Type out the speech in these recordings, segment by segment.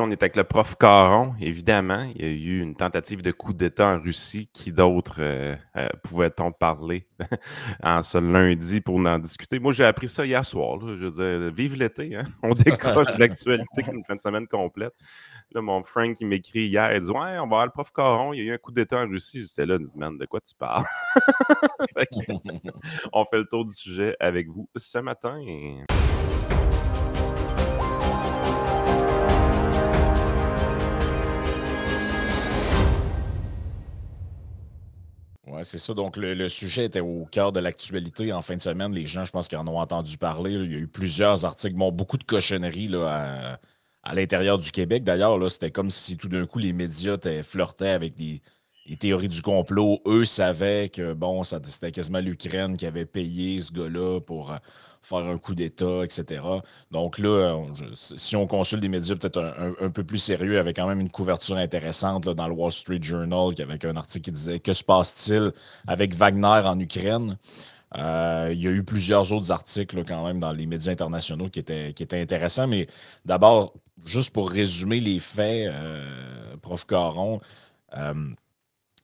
On est avec le prof Caron, évidemment. Il y a eu une tentative de coup d'État en Russie. Qui d'autre pouvait-on parler en ce lundi pour en discuter? Moi, j'ai appris ça hier soir. Là. Je veux dire, vive l'été, hein? On décroche de l'actualité une fin de semaine complète. Là, mon Frank, il m'écrit hier, il dit « Ouais, on va voir le prof Caron, il y a eu un coup d'État en Russie. » J'étais là, man, de quoi tu parles? Fait que, on fait le tour du sujet avec vous ce matin. Oui, c'est ça. Donc, le sujet était au cœur de l'actualité en fin de semaine. Les gens, je pense qu'ils en ont entendu parler. Là. Il y a eu plusieurs articles, bon, beaucoup de cochonneries là, à l'intérieur du Québec. D'ailleurs, là, c'était comme si tout d'un coup, les médias flirtaient avec des théories du complot. Eux savaient que, bon, c'était quasiment l'Ukraine qui avait payé ce gars-là pour faire un coup d'État, etc. Donc là, si on consulte des médias peut-être un peu plus sérieux, il y avait quand même une couverture intéressante là, dans le Wall Street Journal, avec un article qui disait que se passe-t-il avec Wagner en Ukraine. Il y a eu plusieurs autres articles là, quand même dans les médias internationaux qui étaient intéressants, mais d'abord, juste pour résumer les faits, Prof. Caron, euh,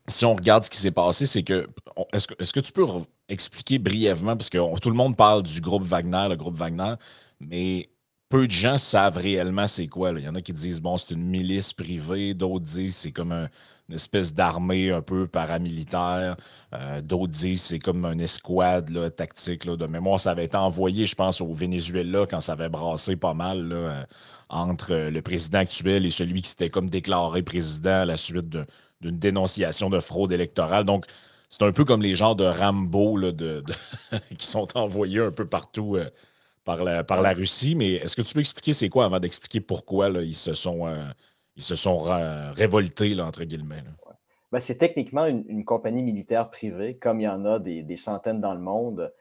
si on regarde ce qui s'est passé, c'est que est-ce que tu peux expliquer brièvement, parce que tout le monde parle du groupe Wagner, le groupe Wagner, mais peu de gens savent réellement c'est quoi. Là. Il y en a qui disent bon, c'est une milice privée, d'autres disent c'est comme une espèce d'armée un peu paramilitaire, d'autres disent c'est comme une escouade là, tactique. Là, de mémoire, ça avait été envoyé, je pense, au Venezuela quand ça avait brassé pas mal là, entre le président actuel et celui qui s'était comme déclaré président à la suite d'une dénonciation de fraude électorale. Donc, c'est un peu comme les genres de Rambo là, qui sont envoyés un peu partout par la Ouais. Russie. Mais est-ce que tu peux expliquer c'est quoi avant d'expliquer pourquoi là, ils se sont révoltés, là, entre guillemets? Là? Ben, c'est techniquement une compagnie militaire privée, comme il y en a des centaines dans le monde.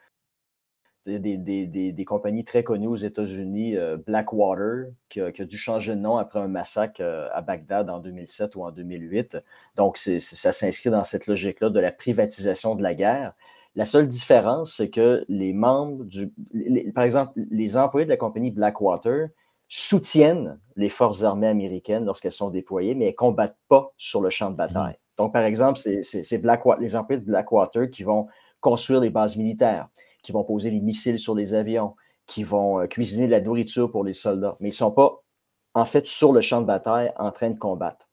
Il y a des compagnies très connues aux États-Unis, Blackwater, qui a dû changer de nom après un massacre à Bagdad en 2007 ou en 2008. Donc, ça s'inscrit dans cette logique-là de la privatisation de la guerre. La seule différence, c'est que les membres par exemple, les employés de la compagnie Blackwater soutiennent les forces armées américaines lorsqu'elles sont déployées, mais elles ne combattent pas sur le champ de Mhm. bataille. Donc, par exemple, c'est les employés de Blackwater qui vont construire les bases militaires, qui vont poser les missiles sur les avions, qui vont cuisiner de la nourriture pour les soldats, mais ils ne sont pas, en fait, sur le champ de bataille en train de combattre.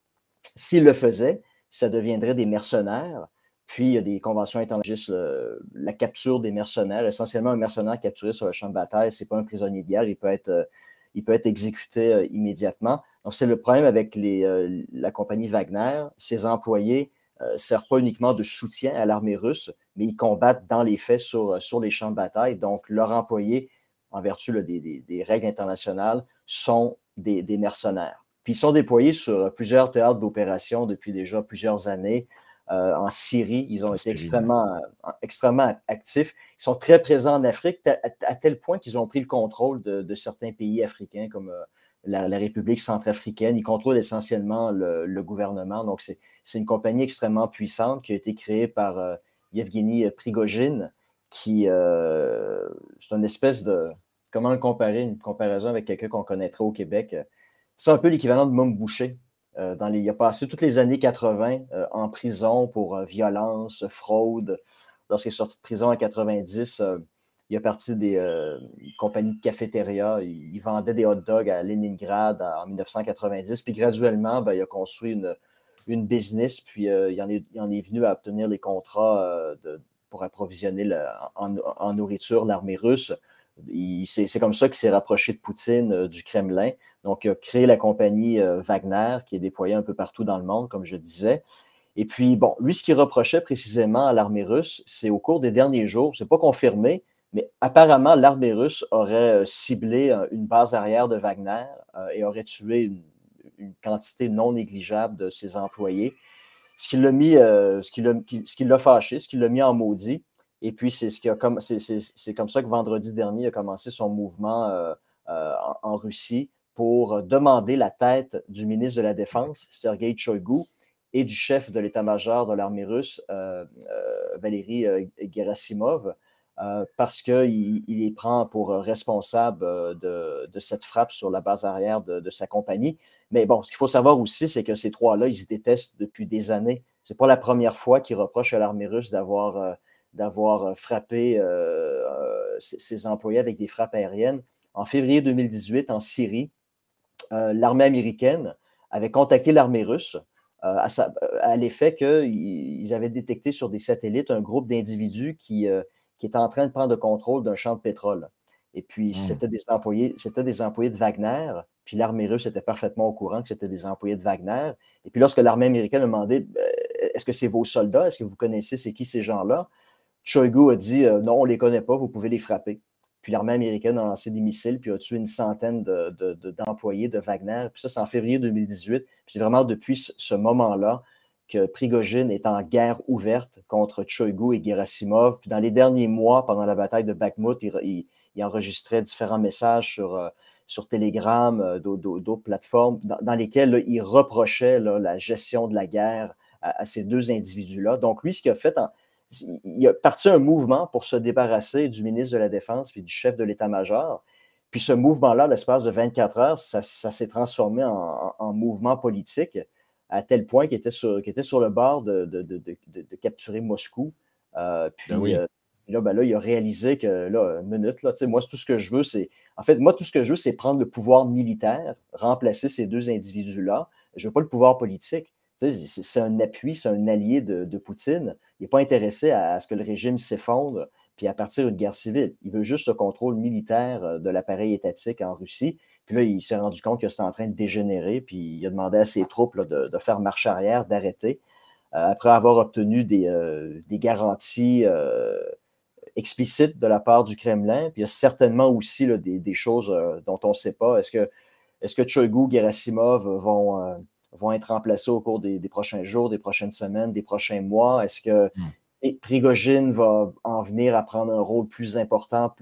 S'ils le faisaient, ça deviendrait des mercenaires. Puis, il y a des conventions internationales, la capture des mercenaires. Essentiellement, un mercenaire capturé sur le champ de bataille, ce n'est pas un prisonnier de guerre, il peut être exécuté immédiatement. Donc, c'est le problème avec la compagnie Wagner. Ses employés ne servent pas uniquement de soutien à l'armée russe, mais ils combattent dans les faits sur les champs de bataille. Donc, leurs employés, en vertu là, des règles internationales, sont des mercenaires. Puis ils sont déployés sur plusieurs théâtres d'opération depuis déjà plusieurs années. En Syrie, ils ont En été Syrie, ouais. extrêmement actifs. Ils sont très présents en Afrique, à tel point qu'ils ont pris le contrôle de certains pays africains comme la République centrafricaine. Ils contrôlent essentiellement le gouvernement. Donc, c'est une compagnie extrêmement puissante qui a été créée par Yevgeny Prigogine, qui c'est une espèce de... Comment le comparer? Une comparaison avec quelqu'un qu'on connaîtrait au Québec. C'est un peu l'équivalent de Mom Boucher. Il a passé toutes les années 80 en prison pour violence, fraude. Lorsqu'il est sorti de prison en 90, il a parti des compagnies de cafétéria. Il vendait des hot dogs à Leningrad en 1990. Puis graduellement, il a construit une business. Puis il en est venu à obtenir les contrats pour approvisionner en nourriture l'armée russe. C'est comme ça qu'il s'est rapproché de Poutine, du Kremlin. Donc, il a créé la compagnie Wagner, qui est déployée un peu partout dans le monde, comme je disais. Et puis, bon, lui, ce qu'il reprochait précisément à l'armée russe, c'est au cours des derniers jours, c'est pas confirmé, mais apparemment, l'armée russe aurait ciblé une base arrière de Wagner et aurait tué une quantité non négligeable de ses employés. Ce qui l'a mis, ce qui l'a fâché, ce qui l'a mis en maudit. Et puis, c'est comme ça que vendredi dernier, il a commencé son mouvement en Russie pour demander la tête du ministre de la Défense, Sergei Shoigu, et du chef de l'état-major de l'armée russe, Valéry Gerasimov. parce qu'il les prend pour responsables de cette frappe sur la base arrière de sa compagnie. Mais bon, ce qu'il faut savoir aussi, c'est que ces trois-là, ils se détestent depuis des années. Ce n'est pas la première fois qu'ils reprochent à l'armée russe d'avoir frappé ses employés avec des frappes aériennes. En février 2018, en Syrie, l'armée américaine avait contacté l'armée russe à l'effet qu'ils avaient détecté sur des satellites un groupe d'individus qui était en train de prendre le contrôle d'un champ de pétrole. Et puis, c'était des employés de Wagner, puis l'armée russe était parfaitement au courant que c'était des employés de Wagner. Et puis, lorsque l'armée américaine a demandé est-ce que c'est vos soldats, est-ce que vous connaissez c'est qui ces gens-là, Shoigu a dit non, on ne les connaît pas, vous pouvez les frapper. Puis l'armée américaine a lancé des missiles, puis a tué une centaine d'employés de Wagner. Puis ça, c'est en février 2018. Puis c'est vraiment depuis ce moment-là que Prigojine est en guerre ouverte contre Shoigu et Gerasimov. Puis dans les derniers mois, pendant la bataille de Bakhmut, il enregistrait différents messages sur Telegram, d'autres plateformes, dans lesquels là, il reprochait la gestion de la guerre à ces deux individus-là. Donc lui, ce qu'il a fait, il a parti un mouvement pour se débarrasser du ministre de la Défense et du chef de l'état-major. Puis ce mouvement-là, l'espace de 24 heures, ça s'est transformé en mouvement politique à tel point qu'il était sur le bord de capturer Moscou. Puis là, il a réalisé que, là, une minute, là, moi, tout ce que je veux, c'est... En fait, moi, tout ce que je veux, c'est prendre le pouvoir militaire, remplacer ces deux individus-là. Je ne veux pas le pouvoir politique. C'est un appui, c'est un allié de Poutine. Il n'est pas intéressé à ce que le régime s'effondre puis à partir d'une guerre civile. Il veut juste le contrôle militaire de l'appareil étatique en Russie. Puis là, il s'est rendu compte que c'était en train de dégénérer, puis il a demandé à ses troupes là, de faire marche arrière, d'arrêter. Après avoir obtenu des garanties explicites de la part du Kremlin, puis il y a certainement aussi là, des choses dont on ne sait pas. Est-ce que Shoigu, Gerasimov vont être remplacés au cours des prochains jours, des prochaines semaines, des prochains mois? Est-ce que Prigojine va en venir à prendre un rôle plus important,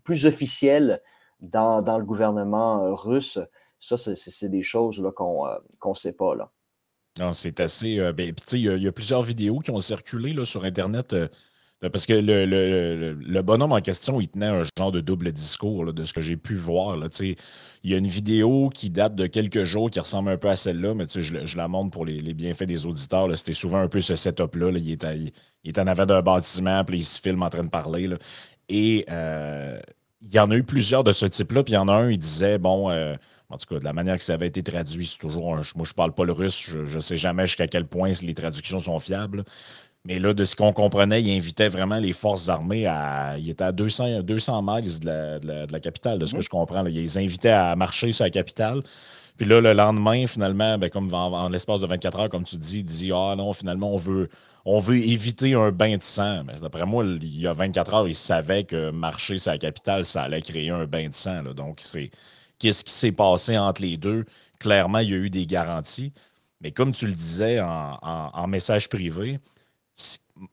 plus officiel dans le gouvernement russe? Ça, c'est des choses là, qu'on ne sait pas. Là. Non, c'est assez... il y a plusieurs vidéos qui ont circulé là, sur Internet parce que le bonhomme en question, il tenait un genre de double discours là, de ce que j'ai pu voir. Là, il y a une vidéo qui date de quelques jours qui ressemble un peu à celle-là, mais je la montre pour les bienfaits des auditeurs. Là. C'était souvent un peu ce setup-là. Là. Il est en avant d'un bâtiment, puis il se filme en train de parler. Là. Et il y en a eu plusieurs de ce type-là, puis il y en a un, il disait, en tout cas, de la manière que ça avait été traduit, c'est toujours moi, je ne parle pas le russe, je ne sais jamais jusqu'à quel point les traductions sont fiables. Mais là, de ce qu'on comprenait, il invitait vraiment les forces armées à. Il était à 200 miles de la capitale, de ce que je comprends. Là. Il les invitait à marcher sur la capitale. Puis là, le lendemain, finalement, comme en l'espace de 24 heures, comme tu dis, il dit ah non, finalement, on veut éviter un bain de sang. Mais d'après moi, il y a 24 heures, il savait que marcher sur la capitale, ça allait créer un bain de sang. Là. Donc, qu'est-ce qui s'est passé entre les deux? Clairement, il y a eu des garanties. Mais comme tu le disais en message privé,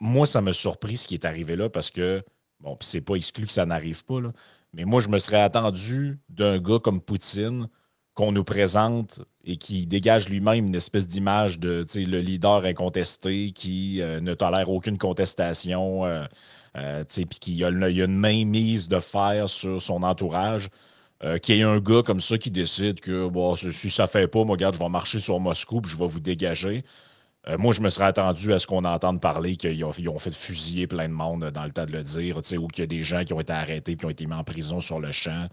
moi, ça m'a surpris ce qui est arrivé là parce que, bon, puis c'est pas exclu que ça n'arrive pas, là, mais moi, je me serais attendu d'un gars comme Poutine qu'on nous présente et qui dégage lui-même une espèce d'image de le leader incontesté qui ne tolère aucune contestation, puis qui a une mainmise de fer sur son entourage. Qu'il y ait un gars comme ça qui décide que bon, si ça fait pas, moi, regarde, je vais marcher sur Moscou puis je vais vous dégager. Moi, je me serais attendu à ce qu'on entende parler qu'ils ont fait fusiller plein de monde dans le temps de le dire, ou qu'il y a des gens qui ont été arrêtés et qui ont été mis en prison sur le champ.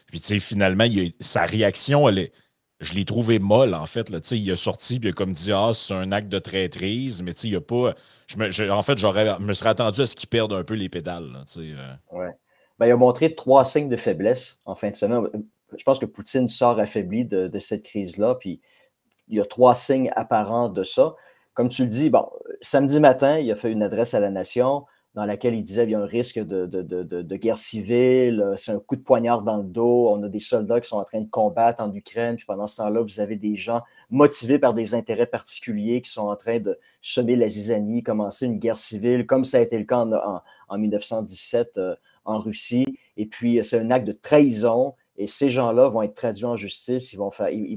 Puis, finalement, sa réaction, je l'ai trouvé molle, en fait. Là, il a sorti puis il a comme dit ah, c'est un acte de traîtrise, mais il n'y a pas. En fait, je me serais attendu à ce qu'il perde un peu les pédales. Là, ouais. Il a montré 3 signes de faiblesse en fin de semaine. Je pense que Poutine sort affaibli de cette crise-là, puis il y a 3 signes apparents de ça. Comme tu le dis, samedi matin, il a fait une adresse à la nation dans laquelle il disait qu'il y a un risque de guerre civile, c'est un coup de poignard dans le dos, on a des soldats qui sont en train de combattre en Ukraine, puis pendant ce temps-là, vous avez des gens motivés par des intérêts particuliers qui sont en train de semer la zizanie, commencer une guerre civile, comme ça a été le cas en 1917 en Russie. Et puis, c'est un acte de trahison. Et ces gens-là vont être traduits en justice, ils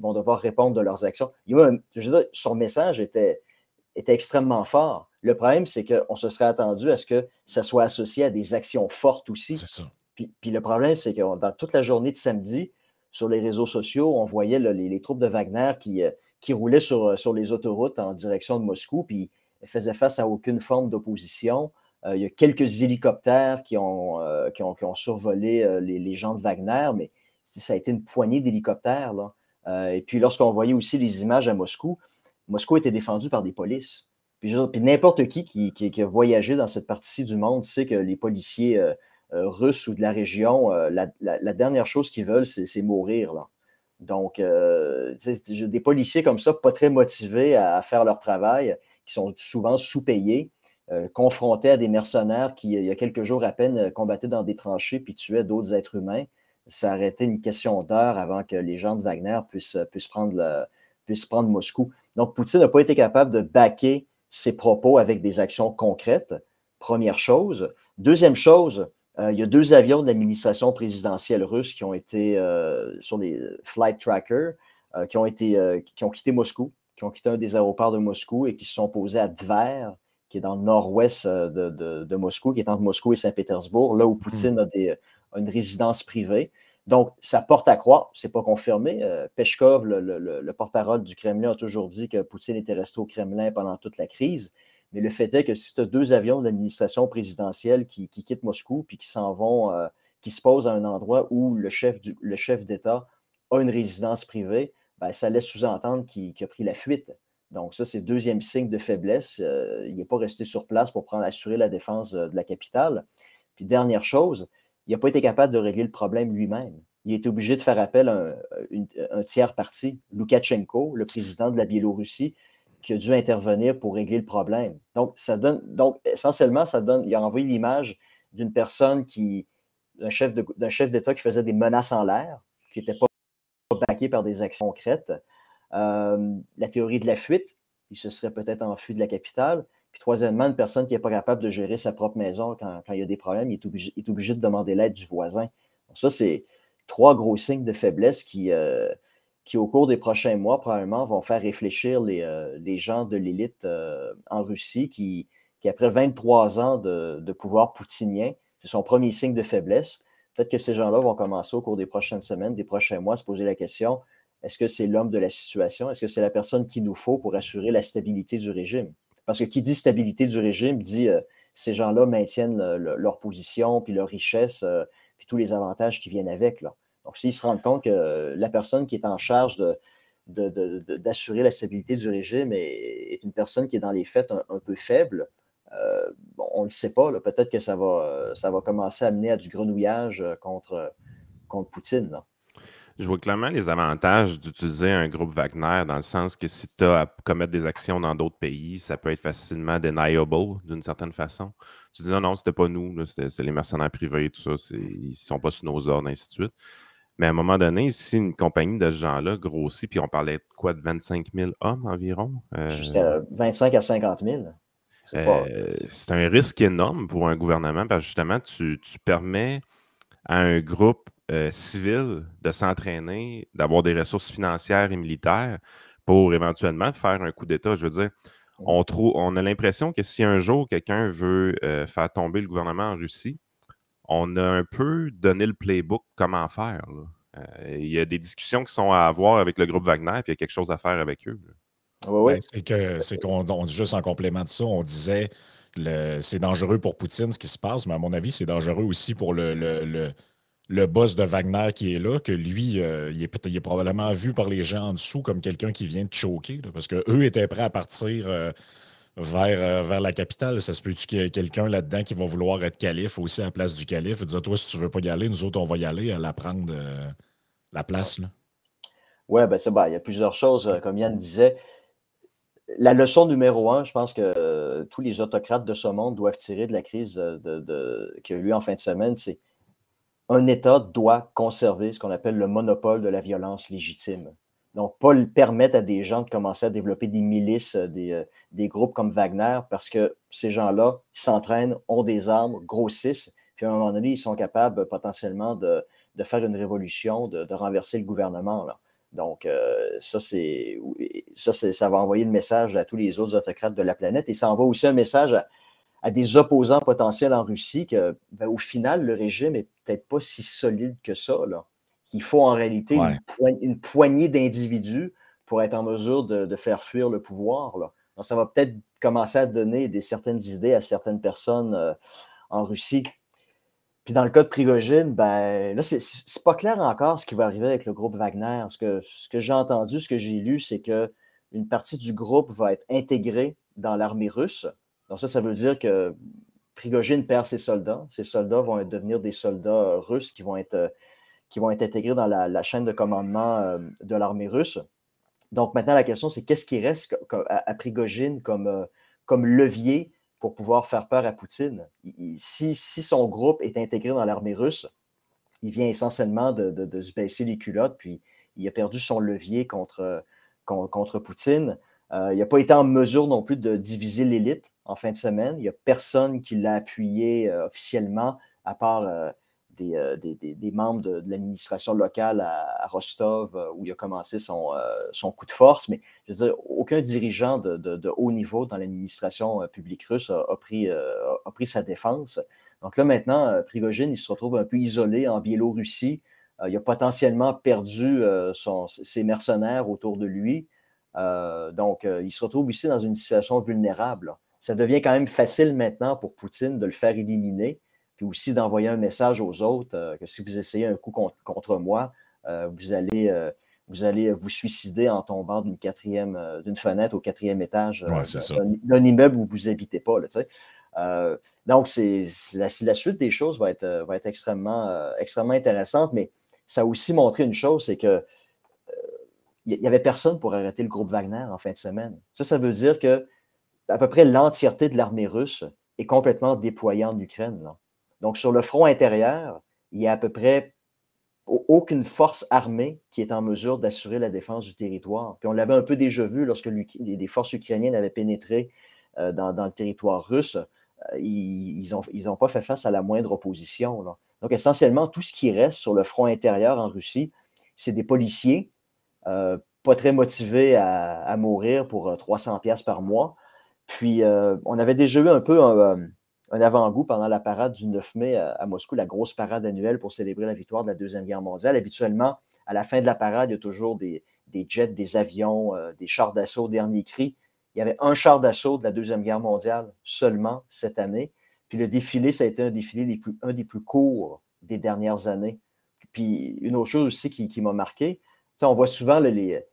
vont devoir répondre de leurs actions. Je veux dire, son message était extrêmement fort. Le problème, c'est qu'on se serait attendu à ce que ça soit associé à des actions fortes aussi. C'est ça. Puis le problème, c'est que dans toute la journée de samedi, sur les réseaux sociaux, on voyait là, les troupes de Wagner qui roulaient sur les autoroutes en direction de Moscou, puis elles faisaient face à aucune forme d'opposition. Il y a quelques hélicoptères qui ont survolé les gens de Wagner, mais ça a été une poignée d'hélicoptères, là. Et puis lorsqu'on voyait aussi les images à Moscou, Moscou était défendu par des polices. Puis n'importe qui a voyagé dans cette partie-ci du monde sait que les policiers russes ou de la région, la dernière chose qu'ils veulent, c'est mourir, là. Donc, des policiers comme ça, pas très motivés à faire leur travail, qui sont souvent sous-payés, confrontés à des mercenaires qui, il y a quelques jours à peine, combattaient dans des tranchées puis tuaient d'autres êtres humains. Ça aurait été une question d'heures avant que les gens de Wagner puissent prendre Moscou. Donc, Poutine n'a pas été capable de backer ses propos avec des actions concrètes, première chose. Deuxième chose, il y a 2 avions de l'administration présidentielle russe qui ont été sur les flight trackers, qui ont quitté Moscou, qui ont quitté un des aéroports de Moscou et qui se sont posés à Tver, qui est dans le nord-ouest de Moscou, qui est entre Moscou et Saint-Pétersbourg, là où Poutine a une résidence privée. Donc, ça porte à croire, ce n'est pas confirmé. Peskov, le porte-parole du Kremlin, a toujours dit que Poutine était resté au Kremlin pendant toute la crise. Mais le fait est que si tu as 2 avions de l'administration présidentielle qui quittent Moscou puis qui s'en vont, qui se posent à un endroit où le chef d'État a une résidence privée, ben, ça laisse sous-entendre qu'il a pris la fuite. Donc, ça, c'est le deuxième signe de faiblesse. Il n'est pas resté sur place pour assurer la défense de la capitale. Puis, dernière chose, il n'a pas été capable de régler le problème lui-même. Il est obligé de faire appel à un tiers parti, Loukachenko, le président de la Biélorussie, qui a dû intervenir pour régler le problème. Donc, essentiellement, il a envoyé l'image d'une personne d'un chef d'État qui faisait des menaces en l'air, qui n'était pas baqué par des actions concrètes. La théorie de la fuite, il se serait peut-être enfui de la capitale. Puis troisièmement, une personne qui n'est pas capable de gérer sa propre maison quand il y a des problèmes, il est obligé de demander l'aide du voisin. Donc ça, c'est 3 gros signes de faiblesse qui, au cours des prochains mois, probablement, vont faire réfléchir les gens de l'élite en Russie qui, après 23 ans de pouvoir poutinien, c'est son premier signe de faiblesse. Peut-être que ces gens-là vont commencer au cours des prochaines semaines, des prochains mois, à se poser la question, est-ce que c'est l'homme de la situation? Est-ce que c'est la personne qu'il nous faut pour assurer la stabilité du régime? Parce que qui dit stabilité du régime dit ces gens-là maintiennent leur position, puis leur richesse, puis tous les avantages qui viennent avec, là. Donc, s'ils se rendent compte que la personne qui est en charge d'assurer la stabilité du régime est une personne qui est dans les faits un peu faible, bon, on ne le sait pas. Peut-être que ça va commencer à mener à du grenouillage contre Poutine, là. Je vois clairement les avantages d'utiliser un groupe Wagner dans le sens que si tu as à commettre des actions dans d'autres pays, ça peut être facilement deniable d'une certaine façon. Tu dis non, c'était pas nous, c'est les mercenaires privés, tout ça, ils ne sont pas sous nos ordres, ainsi de suite. Mais à un moment donné, si une compagnie de ce genre-là grossit, puis on parlait de quoi, de 25 000 hommes environ? Jusqu'à 25 à 50 000. C'est un risque énorme pour un gouvernement parce que justement, tu permets à un groupe civil de s'entraîner, d'avoir des ressources financières et militaires pour éventuellement faire un coup d'État. Je veux dire, on a l'impression que si un jour quelqu'un veut faire tomber le gouvernement en Russie, on a un peu donné le playbook comment faire, là. Il y a des discussions qui sont à avoir avec le groupe Wagner, puis il y a quelque chose à faire avec eux. Oui. C'est qu'on juste en complément de ça, on disait c'est dangereux pour Poutine ce qui se passe, mais à mon avis, c'est dangereux aussi pour le boss de Wagner qui est là, que lui, il est probablement vu par les gens en dessous comme quelqu'un qui vient de choquer, là, parce qu'eux étaient prêts à partir vers la capitale. Ça se peut-tu qu'il y ait quelqu'un là-dedans qui va vouloir être calife aussi à la place du calife et dire, toi, si tu veux pas y aller, nous autres, on va y aller, à la prendre la place, là. Oui, il y a plusieurs choses, comme Yann disait. La leçon numéro 1, je pense que tous les autocrates de ce monde doivent tirer de la crise qu'il y a eu en fin de semaine, c'est un État doit conserver ce qu'on appelle le monopole de la violence légitime. Donc, pas permettre à des gens de commencer à développer des milices, des groupes comme Wagner, parce que ces gens-là s'entraînent, ont des armes, grossissent, puis à un moment donné, ils sont capables potentiellement de faire une révolution, de renverser le gouvernement, là. Donc, ça va envoyer le message à tous les autres autocrates de la planète et ça envoie aussi un message à des opposants potentiels en Russie que, ben, au final, le régime n'est peut-être pas si solide que ça, là. Qu'il faut en réalité une poignée d'individus pour être en mesure de faire fuir le pouvoir, là. Donc, ça va peut-être commencer à donner certaines idées à certaines personnes en Russie. Puis dans le cas de Prigojine, ben, là, c'est pas clair encore ce qui va arriver avec le groupe Wagner. Ce que j'ai entendu, ce que j'ai lu, c'est qu'une partie du groupe va être intégrée dans l'armée russe. Donc ça veut dire que Prigojine perd ses soldats. Ses soldats vont devenir des soldats russes qui vont être intégrés dans la chaîne de commandement de l'armée russe. Donc maintenant, la question, c'est qu'est-ce qui reste à Prigojine comme levier pour pouvoir faire peur à Poutine. Si son groupe est intégré dans l'armée russe, il vient essentiellement de se baisser les culottes, puis il a perdu son levier contre Poutine. Il n'a pas été en mesure non plus de diviser l'élite en fin de semaine. Il n'y a personne qui l'a appuyé officiellement, à part des membres de l'administration locale à Rostov, où il a commencé son coup de force. Mais je veux dire, aucun dirigeant de haut niveau dans l'administration publique russe a pris sa défense. Donc là, maintenant, Prigojine, il se retrouve un peu isolé en Biélorussie. Il a potentiellement perdu ses mercenaires autour de lui. Donc, il se retrouve ici dans une situation vulnérable. Ça devient quand même facile maintenant pour Poutine de le faire éliminer, puis aussi d'envoyer un message aux autres que si vous essayez un coup contre moi, vous allez vous suicider en tombant d'une fenêtre au 4e étage d'un immeuble où vous n'habitez pas. Là, tu sais. Donc, la suite des choses va être extrêmement intéressante, mais ça a aussi montré une chose, c'est que il n'y avait personne pour arrêter le groupe Wagner en fin de semaine. Ça veut dire que à peu près l'entièreté de l'armée russe est complètement déployée en Ukraine, là. Donc, sur le front intérieur, il n'y a à peu près aucune force armée qui est en mesure d'assurer la défense du territoire. Puis on l'avait un peu déjà vu lorsque les forces ukrainiennes avaient pénétré dans le territoire russe. Ils n'ont pas fait face à la moindre opposition, là. Donc, essentiellement, tout ce qui reste sur le front intérieur en Russie, c'est des policiers pas très motivés à mourir pour 300$ par mois. Puis, on avait déjà eu un peu un avant-goût pendant la parade du 9 mai à Moscou, la grosse parade annuelle pour célébrer la victoire de la Deuxième Guerre mondiale. Habituellement, à la fin de la parade, il y a toujours des jets, des avions, des chars d'assaut, dernier cri. Il y avait un char d'assaut de la Deuxième Guerre mondiale seulement cette année. Puis le défilé, ça a été un des plus courts des dernières années. Puis une autre chose aussi qui m'a marqué, on voit souvent les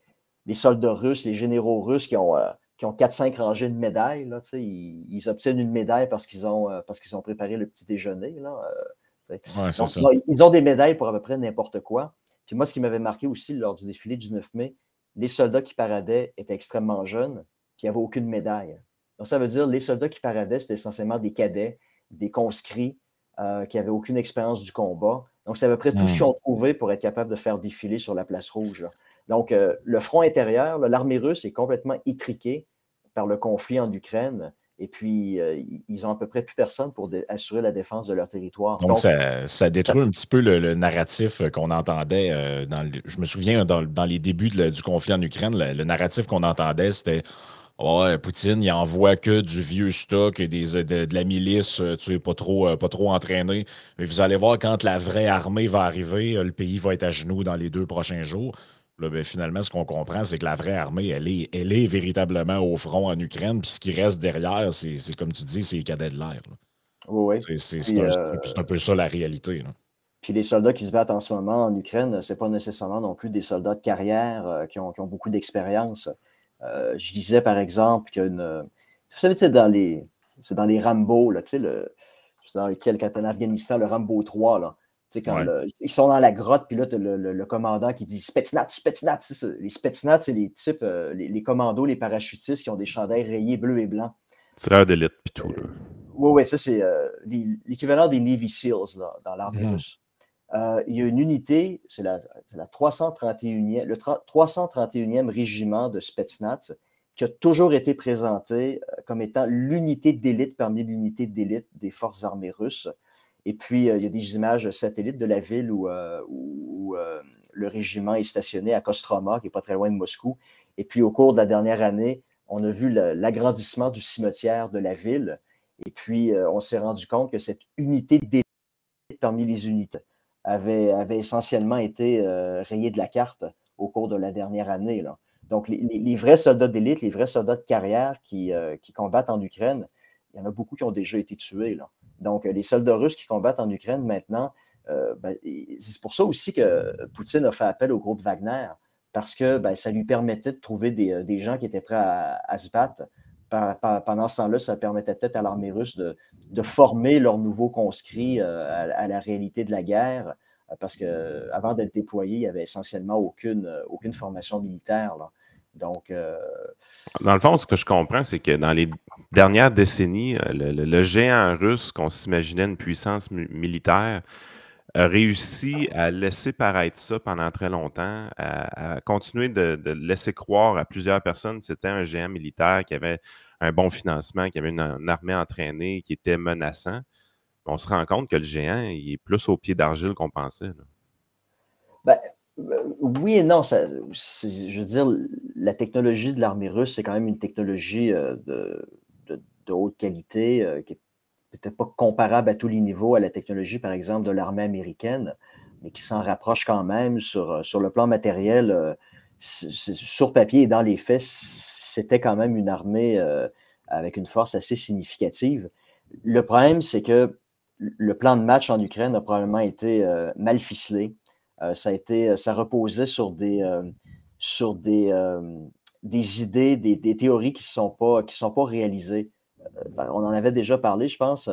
soldats russes, les généraux russes qui ont 4-5 rangées de médailles. Là, ils obtiennent une médaille parce qu'ils ont préparé le petit déjeuner. Là, donc, ils ont des médailles pour à peu près n'importe quoi. Puis moi, ce qui m'avait marqué aussi lors du défilé du 9 mai, les soldats qui paradaient étaient extrêmement jeunes, puis il n'y avait aucune médaille. Donc, ça veut dire que les soldats qui paradaient, c'était essentiellement des cadets, des conscrits qui n'avaient aucune expérience du combat. Donc, c'est à peu près tout ce qu'ils ont trouvé pour être capable de faire défiler sur la place rouge, là. Donc, le front intérieur, l'armée russe est complètement étriquée par le conflit en Ukraine. Et puis, ils n'ont à peu près plus personne pour assurer la défense de leur territoire. Donc ça détruit un petit peu le narratif qu'on entendait. Je me souviens, dans les débuts du conflit en Ukraine, le narratif qu'on entendait, c'était « Ouais, Poutine, il envoie que du vieux stock et de la milice, tu sais, pas trop entraîné. Mais vous allez voir, quand la vraie armée va arriver, le pays va être à genoux dans les 2 prochains jours. » Là, ben, finalement, ce qu'on comprend, c'est que la vraie armée, elle est véritablement au front en Ukraine. Puis ce qui reste derrière, c'est comme tu dis, c'est les cadets de l'air. Oui. C'est un peu ça la réalité, là. Puis les soldats qui se battent en ce moment en Ukraine, ce n'est pas nécessairement non plus des soldats de carrière qui ont beaucoup d'expérience. Je disais, par exemple, vous savez, c'est dans les Rambo, là, tu sais, dans lequel, quand en Afghanistan, le Rambo 3, là. Quand ils sont dans la grotte, puis là, tu as le commandant qui dit Spetsnaz, Spetsnaz. Les Spetsnaz, c'est les types, les commandos, les parachutistes qui ont des chandails rayés bleus et blancs. Tireurs d'élite, puis tout. Oui, ça, c'est l'équivalent des Navy SEALs là, dans l'armée russe. Il y a une unité, c'est le 331e régiment de Spetsnaz qui a toujours été présenté comme étant l'unité d'élite parmi l'unité d'élite des forces armées russes. Et puis, il y a des images satellites de la ville où le régiment est stationné à Kostroma, qui n'est pas très loin de Moscou. Et puis, au cours de la dernière année, on a vu l'agrandissement du cimetière de la ville. Et puis, on s'est rendu compte que cette unité d'élite parmi les unités avait essentiellement été rayée de la carte au cours de la dernière année, là. Donc, les vrais soldats d'élite, les vrais soldats de carrière qui combattent en Ukraine, il y en a beaucoup qui ont déjà été tués, là. Donc, les soldats russes qui combattent en Ukraine maintenant, c'est pour ça aussi que Poutine a fait appel au groupe Wagner, parce que ça lui permettait de trouver des gens qui étaient prêts à se battre. Pendant ce temps-là, ça permettait peut-être à l'armée russe de former leurs nouveaux conscrits à la réalité de la guerre, parce qu'avant d'être déployés, il n'y avait essentiellement aucune formation militaire, là. Donc, Dans le fond, ce que je comprends, c'est que dans les dernières décennies, le géant russe qu'on s'imaginait une puissance militaire a réussi à laisser paraître ça pendant très longtemps, à continuer de laisser croire à plusieurs personnes que c'était un géant militaire qui avait un bon financement, qui avait une armée entraînée, qui était menaçant. On se rend compte que le géant, il est plus au pied d'argile qu'on pensait, là. ben, oui et non. Je veux dire, la technologie de l'armée russe, c'est quand même une technologie de haute qualité, qui n'est peut-être pas comparable à tous les niveaux à la technologie, par exemple, de l'armée américaine, mais qui s'en rapproche quand même sur le plan matériel. Sur papier et dans les faits, c'était quand même une armée avec une force assez significative. Le problème, c'est que le plan de match en Ukraine a probablement été mal ficelé. Ça reposait sur des idées, des théories qui sont pas réalisées. On en avait déjà parlé, je pense.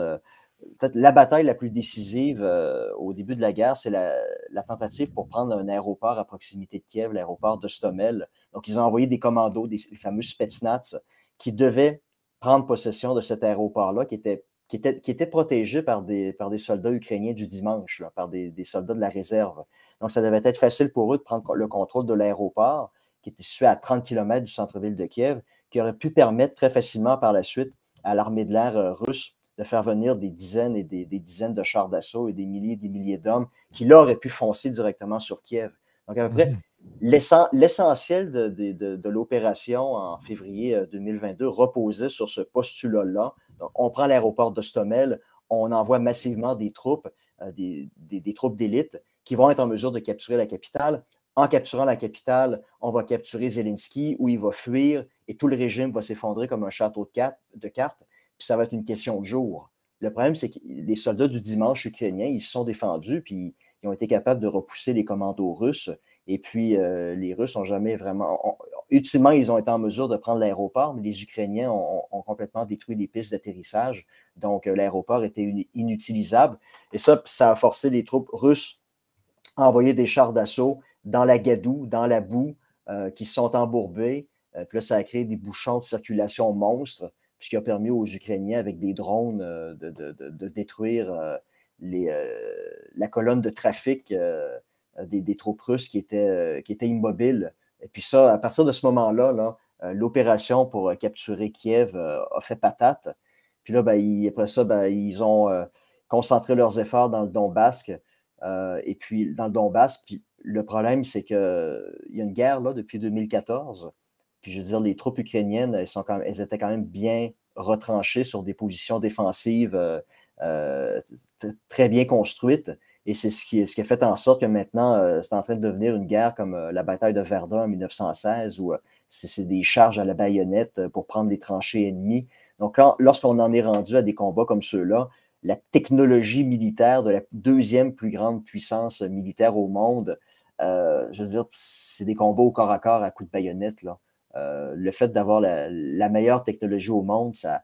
Peut-être la bataille la plus décisive au début de la guerre, c'est la tentative pour prendre un aéroport à proximité de Kiev, l'aéroport d'Ostomel. Donc, ils ont envoyé des commandos, les fameux Spetsnaz, qui devaient prendre possession de cet aéroport-là, qui était protégé par des soldats ukrainiens du dimanche, là, par des soldats de la réserve. Donc, ça devait être facile pour eux de prendre le contrôle de l'aéroport, qui était situé à 30 km du centre-ville de Kiev, qui aurait pu permettre très facilement par la suite à l'armée de l'air russe de faire venir des dizaines et des dizaines de chars d'assaut et des milliers d'hommes qui, là, auraient pu foncer directement sur Kiev. Donc, à peu près, l'essentiel de l'opération en février 2022 reposait sur ce postulat-là. Donc, on prend l'aéroport d'Ostomel, on envoie massivement des troupes, des troupes d'élite qui vont être en mesure de capturer la capitale. En capturant la capitale, on va capturer Zelensky, où il va fuir et tout le régime va s'effondrer comme un château de cartes, puis ça va être une question de jour. Le problème, c'est que les soldats du dimanche ukrainiens, ils se sont défendus, puis ils ont été capables de repousser les commandos russes, et puis les Russes n'ont jamais vraiment... Ultimement, ils ont été en mesure de prendre l'aéroport, mais les Ukrainiens ont complètement détruit les pistes d'atterrissage, donc l'aéroport était inutilisable, et ça a forcé les troupes russes à envoyer des chars d'assaut dans la gadoue, dans la boue, qui se sont embourbés. Puis là, ça a créé des bouchons de circulation monstres, ce qui a permis aux Ukrainiens, avec des drones, de détruire la colonne de trafic des troupes russes qui étaient immobiles. Et puis ça, à partir de ce moment-là, l'opération pour capturer Kiev a fait patate. Puis là, après ça, ils ont concentré leurs efforts dans le Donbass. Et puis, dans le Donbass, puis le problème, c'est qu'il y a une guerre là, depuis 2014. Puis, je veux dire, les troupes ukrainiennes, elles étaient quand même bien retranchées sur des positions défensives très bien construites. Et c'est ce qui a fait en sorte que maintenant, c'est en train de devenir une guerre comme la bataille de Verdun en 1916, où c'est des charges à la baïonnette pour prendre les tranchées ennemies. Donc, lorsqu'on en est rendu à des combats comme ceux-là, la technologie militaire de la deuxième plus grande puissance militaire au monde, je veux dire, c'est des combats au corps à corps à coups de baïonnette, là. Le fait d'avoir la meilleure technologie au monde, ça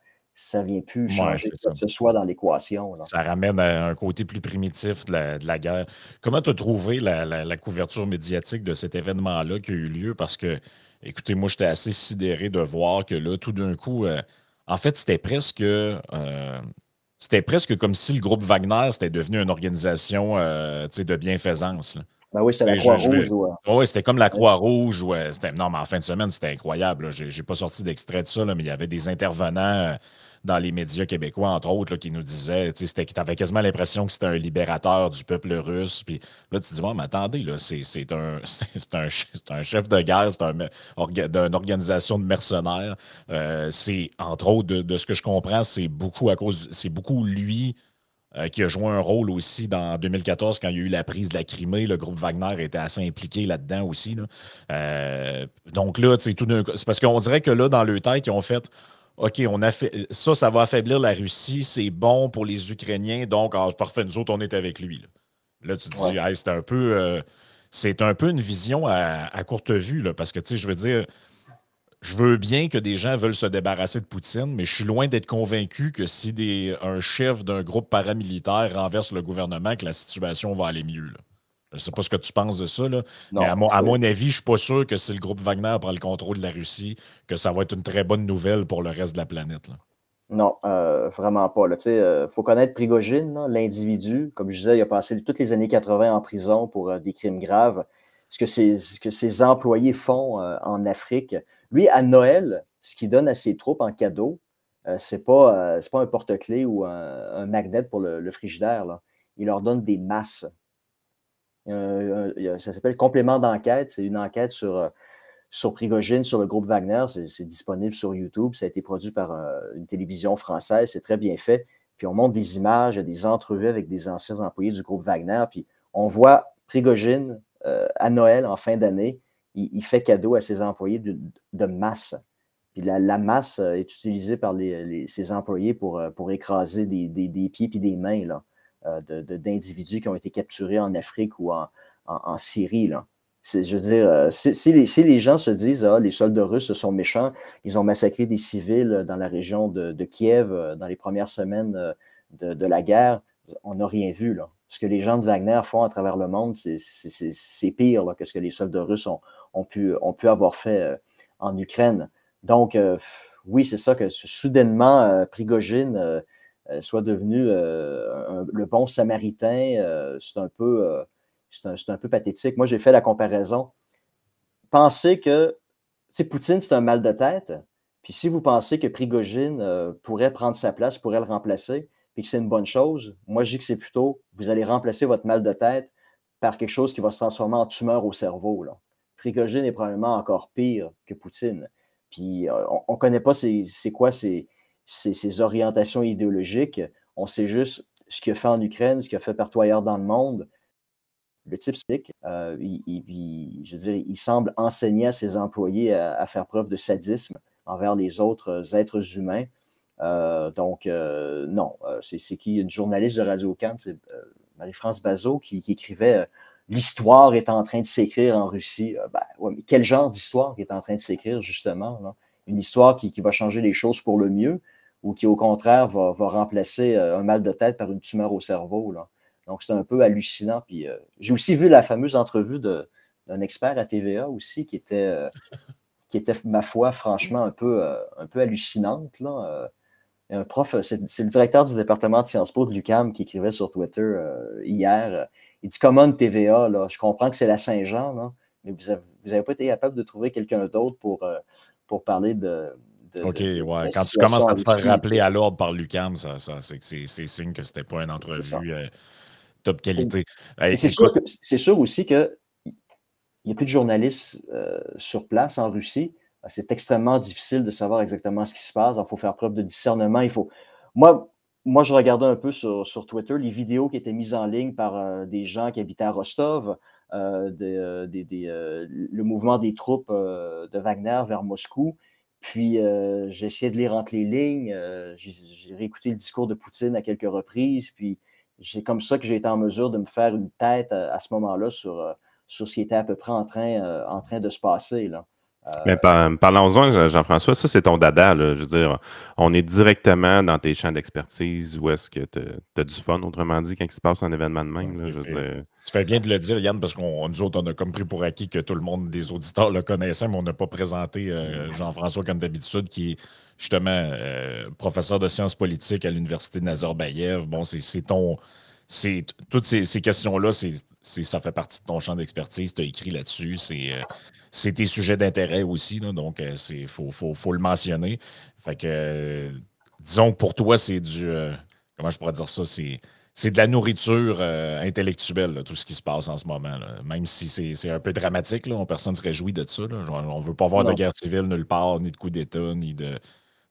ne vient plus changer quoi que ce soit dans l'équation, là. Ça ramène à un côté plus primitif de la guerre. Comment tu as trouvé la couverture médiatique de cet événement-là qui a eu lieu? Parce que, écoutez, moi, j'étais assez sidéré de voir que là, tout d'un coup, en fait, c'était presque comme si le groupe Wagner, c'était devenu une organisation de bienfaisance, là. Ben oui, c'est la Et Croix-Rouge. Oui, c'était comme la Croix-Rouge. Non, mais en fin de semaine, c'était incroyable. Je n'ai pas sorti d'extrait de ça, là, mais il y avait des intervenants dans les médias québécois, entre autres, là, qui nous disaient, tu avais quasiment l'impression que c'était un libérateur du peuple russe. Puis là, tu te dis, bon, mais attendez, là, c'est un chef de guerre, d'une organisation de mercenaires. C'est, entre autres, de ce que je comprends, c'est beaucoup lui qui a joué un rôle aussi dans 2014 quand il y a eu la prise de la Crimée. Le groupe Wagner était assez impliqué là-dedans aussi. Là. Donc là, tout d'un coup, c'est parce qu'on dirait que là, dans le tête, ils ont fait OK, ça va affaiblir la Russie, c'est bon pour les Ukrainiens, donc parfait, nous autres, on est avec lui. Là, tu te dis, hey, c'est un peu une vision à courte vue, là, parce que, je veux dire, je veux bien que des gens veulent se débarrasser de Poutine, mais je suis loin d'être convaincu que si un chef d'un groupe paramilitaire renverse le gouvernement, que la situation va aller mieux. Là. Je ne sais pas ce que tu penses de ça, là, Non, mais à mon avis, je ne suis pas sûr que si le groupe Wagner prend le contrôle de la Russie, que ça va être une très bonne nouvelle pour le reste de la planète. Là. Non, vraiment pas. Il faut connaître Prigojine, l'individu. Comme je disais, il a passé toutes les années 80 en prison pour des crimes graves. Ce que ses employés font en Afrique. Lui, à Noël, ce qu'il donne à ses troupes en cadeau, c'est pas un porte-clés ou un magnet pour le frigidaire. Là. Il leur donne des masses. Ça s'appelle complément d'enquête. C'est une enquête sur Prigojine, sur le groupe Wagner. C'est disponible sur YouTube. Ça a été produit par une télévision française. C'est très bien fait. Puis on montre des images, des entrevues avec des anciens employés du groupe Wagner. Puis on voit Prigojine à Noël, en fin d'année. Il fait cadeau à ses employés de masse. Puis la masse est utilisée par ses employés pour écraser des pieds et des mains là, d'individus qui ont été capturés en Afrique ou en Syrie. Là. Je veux dire, si les gens se disent les soldats russes sont méchants, ils ont massacré des civils dans la région de Kiev dans les premières semaines de la guerre, on n'a rien vu. Là. Ce que les gens de Wagner font à travers le monde, c'est pire là, que ce que les soldats russes ont pu avoir fait en Ukraine. Donc, oui, c'est ça que soudainement, Prigojine soit devenu le bon samaritain, c'est un peu pathétique. Moi, j'ai fait la comparaison. Pensez que Poutine, c'est un mal de tête. Puis si vous pensez que Prigojine pourrait prendre sa place, pourrait le remplacer, puis que c'est une bonne chose, moi, je dis que c'est plutôt, vous allez remplacer votre mal de tête par quelque chose qui va se transformer en tumeur au cerveau. Là. Prigojine est probablement encore pire que Poutine. Puis on ne connaît pas c'est quoi ses orientations idéologiques. On sait juste ce qu'il a fait en Ukraine, ce qu'il a fait partout ailleurs dans le monde. Le type, je veux dire, il semble enseigner à ses employés à faire preuve de sadisme envers les autres êtres humains. Non, c'est qui? Une journaliste de Radio-Can, c'est Marie-France Bazot, qui écrivait l'histoire est en train de s'écrire en Russie. Ouais, mais quel genre d'histoire est en train de s'écrire, justement? Là? Une histoire qui va changer les choses pour le mieux ou qui, au contraire, va remplacer un mal de tête par une tumeur au cerveau. Là. Donc, c'est un peu hallucinant. Puis, j'ai aussi vu la fameuse entrevue d'un expert à TVA aussi qui était, ma foi, franchement, un peu hallucinante. Là. Un prof, c'est le directeur du département de Sciences Po de l'UQAM qui écrivait sur Twitter hier. Il dit comment une TVA, là, je comprends que c'est la Saint-Jean, là, mais vous n'avez pas été capable de trouver quelqu'un d'autre pour parler de. OK, ouais. Quand tu commences à te faire rappeler à l'ordre par l'UQAM, c'est signe que c'était pas une entrevue top qualité. C'est sûr aussi qu'il n'y a plus de journalistes sur place en Russie. C'est extrêmement difficile de savoir exactement ce qui se passe. Il faut faire preuve de discernement. Moi, je regardais un peu sur Twitter les vidéos qui étaient mises en ligne par des gens qui habitaient à Rostov, le mouvement des troupes de Wagner vers Moscou. Puis, j'ai essayé de lire entre les lignes. J'ai réécouté le discours de Poutine à quelques reprises. Puis, c'est comme ça que j'ai été en mesure de me faire une tête à ce moment-là sur ce qui était à peu près en train de se passer, là. Mais parlons-en, Jean-François, ça c'est ton dada, là. Je veux dire, on est directement dans tes champs d'expertise où est-ce que tu as du fun, autrement dit, quand il se passe un événement de même. Là, tu fais bien de le dire, Yann, parce nous autres, on a comme pris pour acquis que tout le monde des auditeurs le connaissait, mais on n'a pas présenté Jean-François comme d'habitude, qui est justement professeur de sciences politiques à l'Université de Nazarbayev. Bon, c'est toutes ces questions-là, ça fait partie de ton champ d'expertise. Tu as écrit là-dessus. C'est tes sujets d'intérêt aussi. Là, donc, il faut le mentionner. Fait que, disons que pour toi, c'est comment je pourrais dire ça? C'est de la nourriture intellectuelle, là, tout ce qui se passe en ce moment. Là. Même si c'est un peu dramatique, là, personne ne se réjouit de ça. Là. On ne veut pas voir de guerre civile nulle part, ni de coup d'État, ni de.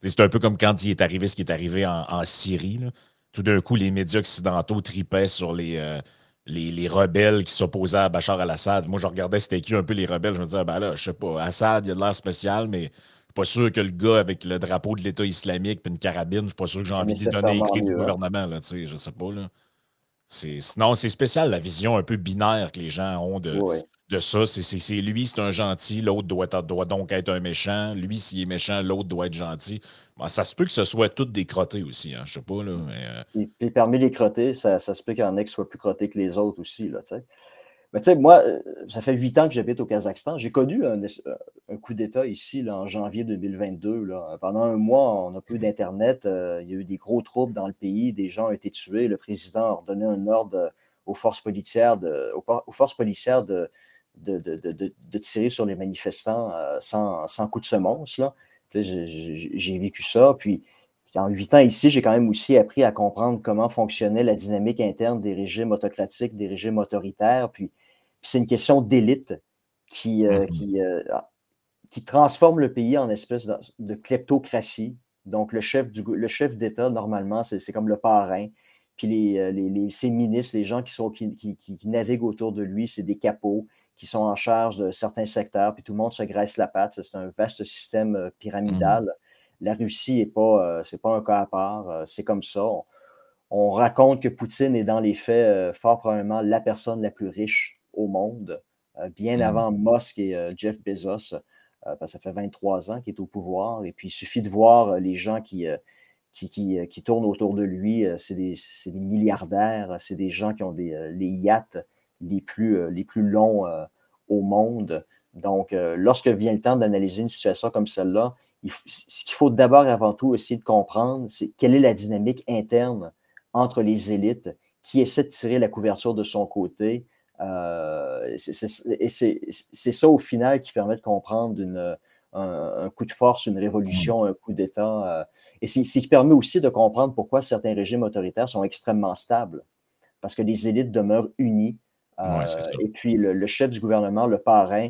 C'est un peu comme quand il est arrivé ce qui est arrivé en Syrie. Là. Tout d'un coup, les médias occidentaux tripaient sur les rebelles qui s'opposaient à Bachar al-Assad. Moi, je regardais c'était qui un peu les rebelles. Je me disais, ben là, je sais pas, Assad, il a de l'air spécial, mais je suis pas sûr que le gars avec le drapeau de l'État islamique et une carabine, je suis pas sûr que j'ai envie de lui donner les clés du gouvernement. Là, je sais pas. Là. Sinon, c'est spécial la vision un peu binaire que les gens ont de ça. C'est lui, c'est un gentil, l'autre doit donc être un méchant. Lui, s'il est méchant, l'autre doit être gentil. Bon, ça se peut que ce soit tout des crottés aussi, hein, je sais pas. Là, mais, et parmi les crottés, ça se peut qu'il y en ait qui soient plus crottés que les autres aussi. Là, mais tu sais, moi, ça fait 8 ans que j'habite au Kazakhstan. J'ai connu un coup d'État ici là, en janvier 2022. Là. Pendant un mois, on n'a plus d'Internet. Il y a eu des gros troubles dans le pays. Des gens ont été tués. Le président a ordonné un ordre aux forces policières de tirer sur les manifestants sans coup de semonce. Là. J'ai vécu ça. Puis, en 8 ans ici, j'ai quand même aussi appris à comprendre comment fonctionnait la dynamique interne des régimes autocratiques, des régimes autoritaires. Puis c'est une question d'élite qui transforme le pays en espèce de kleptocratie. Donc, le chef d'État, normalement, c'est comme le parrain. Puis ses ministres, les gens qui naviguent autour de lui, c'est des capots qui sont en charge de certains secteurs. Puis tout le monde se graisse la patte. C'est un vaste système pyramidal. La Russie c'est pas un cas à part, c'est comme ça. On raconte que Poutine est dans les faits fort probablement la personne la plus riche au monde, bien avant Musk et Jeff Bezos, parce que ça fait 23 ans qu'il est au pouvoir. Et puis, il suffit de voir les gens qui tournent autour de lui. C'est des milliardaires, c'est des gens qui ont les yachts les plus longs au monde. Donc, lorsque vient le temps d'analyser une situation comme celle-là, ce qu'il faut d'abord et avant tout essayer de comprendre, c'est quelle est la dynamique interne entre les élites qui essaient de tirer la couverture de son côté. Et c'est ça, au final, qui permet de comprendre un coup de force, une révolution, un coup d'État. Et c'est ce qui permet aussi de comprendre pourquoi certains régimes autoritaires sont extrêmement stables. Parce que les élites demeurent unies. Et puis, le chef du gouvernement, le parrain,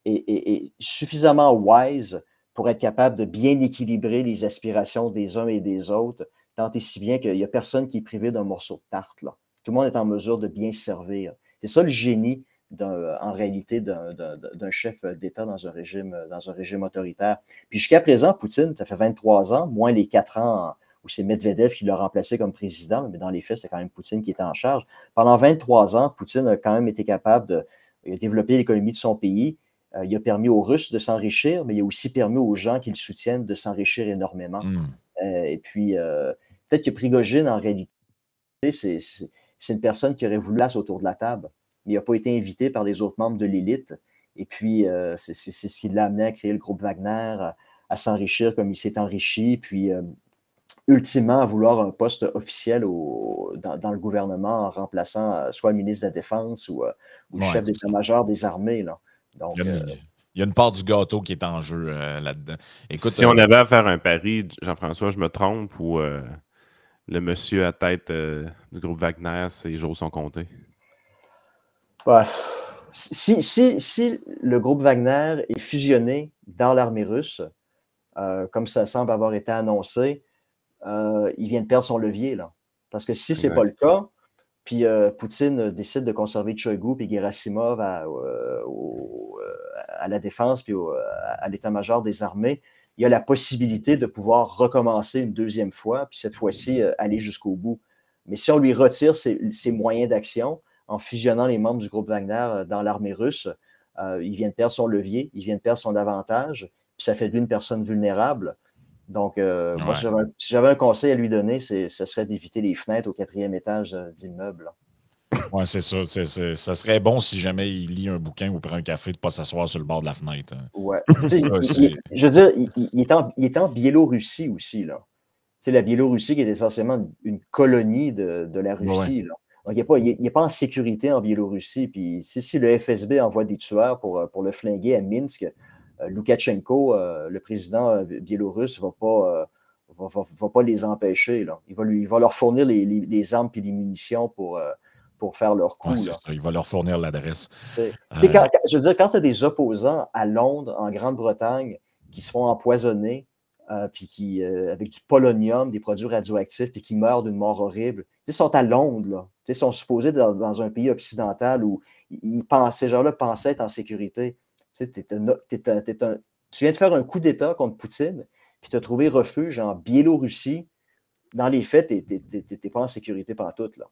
est suffisamment wise pour être capable de bien équilibrer les aspirations des uns et des autres, tant et si bien qu'il n'y a personne qui est privé d'un morceau de tarte. Là. Tout le monde est en mesure de bien se servir. C'est ça le génie, en réalité, d'un chef d'État dans un régime autoritaire. Puis jusqu'à présent, Poutine, ça fait 23 ans, moins les 4 ans où c'est Medvedev qui l'a remplacé comme président, mais dans les faits, c'est quand même Poutine qui était en charge. Pendant 23 ans, Poutine a quand même été capable de développer l'économie de son pays. Il a permis aux Russes de s'enrichir, mais il a aussi permis aux gens qui le soutiennent de s'enrichir énormément. Et puis, peut-être que Prigojine, en réalité, c'est une personne qui aurait voulu place autour de la table, mais il n'a pas été invité par les autres membres de l'élite. Et puis, c'est ce qui l'a amené à créer le groupe Wagner, à s'enrichir comme il s'est enrichi, puis ultimement à vouloir un poste officiel dans le gouvernement en remplaçant soit le ministre de la Défense ou le chef d'état-major des armées. Là. Donc, il y a une part du gâteau qui est en jeu là-dedans. Écoute, si on avait à faire un pari, Jean-François, je me trompe, ou le monsieur à tête du groupe Wagner, ses jours sont comptés? Ouais. Si le groupe Wagner est fusionné dans l'armée russe, comme ça semble avoir été annoncé, il vient de perdre son levier. Là. Parce que si ce n'est pas le cas, puis Poutine décide de conserver Shoigu et Gerasimov à la défense puis à l'état-major des armées, il y a la possibilité de pouvoir recommencer une deuxième fois, puis cette fois-ci aller jusqu'au bout. Mais si on lui retire ses moyens d'action en fusionnant les membres du groupe Wagner dans l'armée russe, il vient de perdre son levier, il vient de perdre son avantage, puis ça fait de lui une personne vulnérable. Donc, moi, si j'avais un conseil à lui donner, ce serait d'éviter les fenêtres au 4e étage d'immeuble. Oui, c'est ça. Ça serait bon si jamais il lit un bouquin ou prend un café de ne pas s'asseoir sur le bord de la fenêtre. Oui. Je veux dire, il est en Biélorussie aussi. Là. La Biélorussie qui est essentiellement une colonie de la Russie. Là. Donc, il n'est pas en sécurité en Biélorussie. Puis si le FSB envoie des tueurs pour le flinguer à Minsk, Loukachenko, le président biélorusse, va pas les empêcher. Là. Il va leur fournir les armes et les munitions pour faire leur coup. Ouais, c'est ça, il va leur fournir l'adresse. Je veux dire, quand tu as des opposants à Londres, en Grande-Bretagne, qui se font empoisonner, puis avec du polonium, des produits radioactifs, puis qui meurent d'une mort horrible, ils sont à Londres, là. Ils sont supposés dans un pays occidental où ces gens-là pensaient être en sécurité. Tu viens de faire un coup d'État contre Poutine, puis tu as trouvé refuge en Biélorussie. Dans les faits, tu n'es pas en sécurité pantoute, là.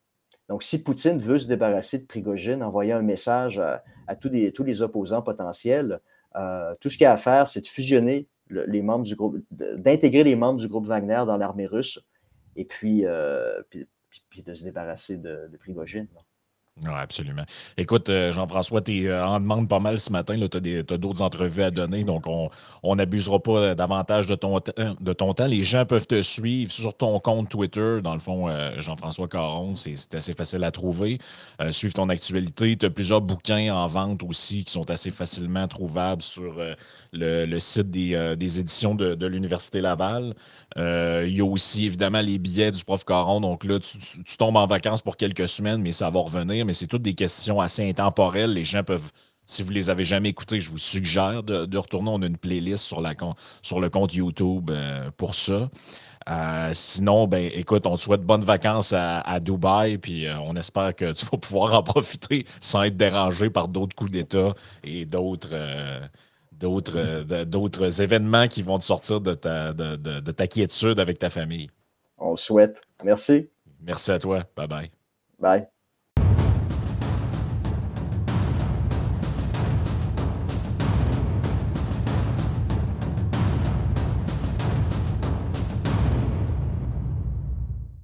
Donc, si Poutine veut se débarrasser de Prigojine, envoyer un message à tous les opposants potentiels, tout ce qu'il y a à faire, c'est de fusionner les membres du groupe, d'intégrer les membres du groupe Wagner dans l'armée russe et puis de se débarrasser de Prigojine. Oui, absolument. Écoute, Jean-François, tu en demandes pas mal ce matin. Tu as d'autres entrevues à donner, donc on n'abusera pas davantage de ton temps. Les gens peuvent te suivre sur ton compte Twitter, dans le fond, Jean-François Caron, c'est assez facile à trouver. Suivre ton actualité. Tu as plusieurs bouquins en vente aussi qui sont assez facilement trouvables sur le site des éditions de l'Université Laval. Il y a aussi, évidemment, les billets du prof Caron. Donc là, tu tombes en vacances pour quelques semaines, mais ça va revenir. Mais c'est toutes des questions assez intemporelles. Les gens peuvent, si vous ne les avez jamais écoutées, je vous suggère de retourner. On a une playlist sur le compte YouTube pour ça. Sinon, ben, écoute, on te souhaite bonnes vacances à Dubaï, puis on espère que tu vas pouvoir en profiter sans être dérangé par d'autres coups d'État et d'autres événements qui vont te sortir de ta quiétude avec ta famille. On le souhaite. Merci. Merci à toi. Bye bye. Bye.